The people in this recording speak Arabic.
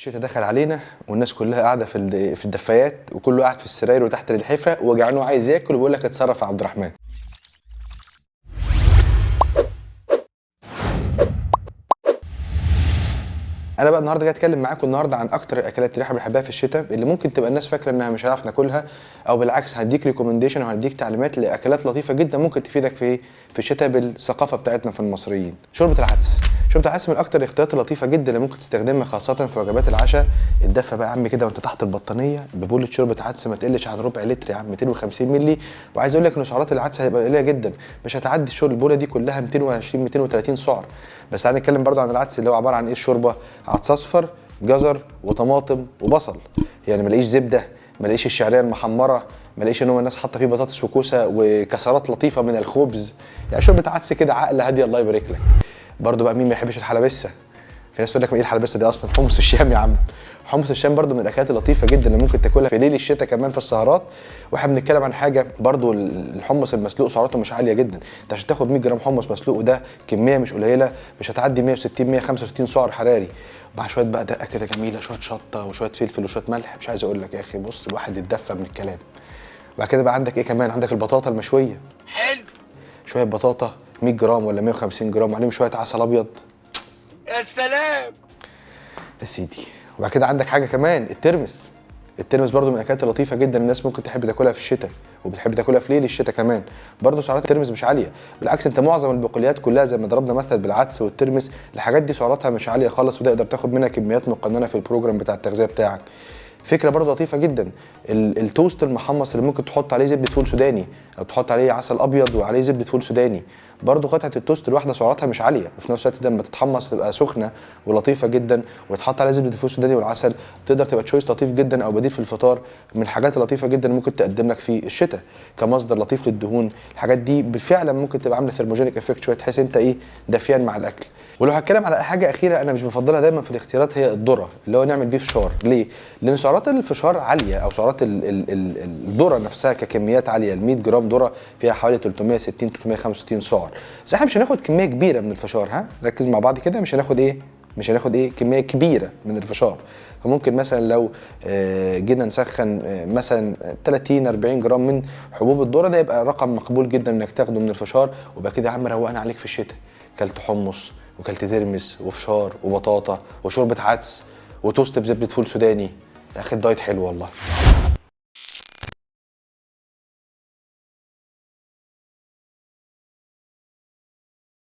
الشتاء دخل علينا والناس كلها قاعده في الدفايات وكله قاعد في السراير وتحت الحفه وجعان وعايز ياكل وبيقول لك اتصرف يا عبد الرحمن. انا بقى النهارده جاي اتكلم معاكم النهارده عن اكتر الاكلات اللي احنا بنحبها في الشتاء اللي ممكن تبقى الناس فاكره انها مش هنعرف ناكلها، او بالعكس هديك ريكومنديشن وهديك تعليمات لاكلات لطيفه جدا ممكن تفيدك في الشتاء بالثقافه بتاعتنا في المصريين. شوربه العدس. شوربه العدس من اكتر الاختيارات اللطيفه جدا اللي ممكن تستخدمها خاصه في وجبات العشاء. الدفه بقى يا عم كده وانت تحت البطانيه ببوله شوربه عدس ما تقلش عن ربع لتر يا عم، 250 مللي. وعايز اقول لك ان سعرات العدس هتبقى قليله جدا، مش هتعدي البوله دي كلها 220 230 سعر. بس تعالى نتكلم برضو عن العدس اللي هو عباره عن ايه. الشوربه عدس اصفر، جزر وطماطم وبصل، يعني ملاقيش زبده، ملاقيش الشعريه المحمره، ملاقيش ان هو الناس حاطه فيه بطاطس وكوسه وكسرات لطيفه من الخبز. يعني شوربه عدس كده عقل هاديه الله يبارك لك. برضو بقى مين ما يحبش الحلبسه؟ في ناس تقول لك ايه الحلبسه دي اصلا؟ حمص الشام يا عم. حمص الشام برضو من الاكلات اللطيفه جدا اللي ممكن تاكلها في ليل الشتاء كمان في السهرات. واحنا بنتكلم عن حاجه برضو الحمص المسلوق سعراته مش عاليه جدا. انت عشان تاخد 100 جرام حمص مسلوق وده كميه مش قليله مش هتعدي 160 165 سعر حراري، مع شويه بقى دقه كده جميله، شويه شطه وشويه فلفل وشويه ملح. مش عايز اقول لك يا اخي بص الواحد يتدفى من الكلام. وبعد كده بقى عندك ايه كمان؟ عندك البطاطا المشويه. حلو. شويه بطاطا 100 جرام ولا 150 جرام عليهم شويه عسل ابيض. يا سلام يا سيدي. وبعد كده عندك حاجه كمان، الترمس. الترمس برضو من الاكلات اللطيفه جدا الناس ممكن تحب تاكلها في الشتاء وبتحب تاكلها في ليل الشتاء كمان. برضو سعرات الترمس مش عاليه، بالعكس انت معظم البقوليات كلها زي ما ضربنا مثل بالعدس والترمس الحاجات دي سعراتها مش عاليه خالص وتقدر تاخد منها كميات مقننه في البروجرام بتاع التغذيه بتاعك. فكره برضو لطيفه جدا التوست المحمص اللي ممكن تحط عليه زبده فول سوداني او تحط عليه عسل ابيض وعليه زبده فول سوداني. برضو قطعه التوست الواحده سعراتها مش عاليه وفي نفس الوقت لما تتحمص تبقى سخنه ولطيفه جدا وتحط عليها زبده الفول السوداني والعسل تقدر تبقى تشويس لطيف جدا او بديل في الفطار. من الحاجات اللطيفه جدا ممكن تقدم لك في الشتاء كمصدر لطيف للدهون. الحاجات دي فعلا ممكن تبقى عامله ثيرموجينيك افكت شويه تحس انت ايه دافيان مع الاكل. ولو هتكلم على حاجه اخيره انا مش بفضلها دايما في الاختيارات هي الذره اللي هو نعمل بيه فشار. ليه؟ لان سعرات الفشار عاليه او سعرات الذره نفسها ككميات عاليه. ال 100 جرام ذره فيها حوالي 360 365 سعر. بس احنا مش هناخد كميه كبيره من الفشار، ها ركز مع بعض كده، مش هناخد ايه كميه كبيره من الفشار. فممكن مثلا لو جينا نسخن مثلا 30 40 جرام من حبوب الذره ده يبقى رقم مقبول جدا انك تاخده من الفشار. وبقى كده يا عم روقنا عليك في الشتاء، كلت حمص وكلت ترمس وفشار وبطاطا وشوربه عدس وتوست بزبده فول سوداني. يا اخي الدايت حلو والله.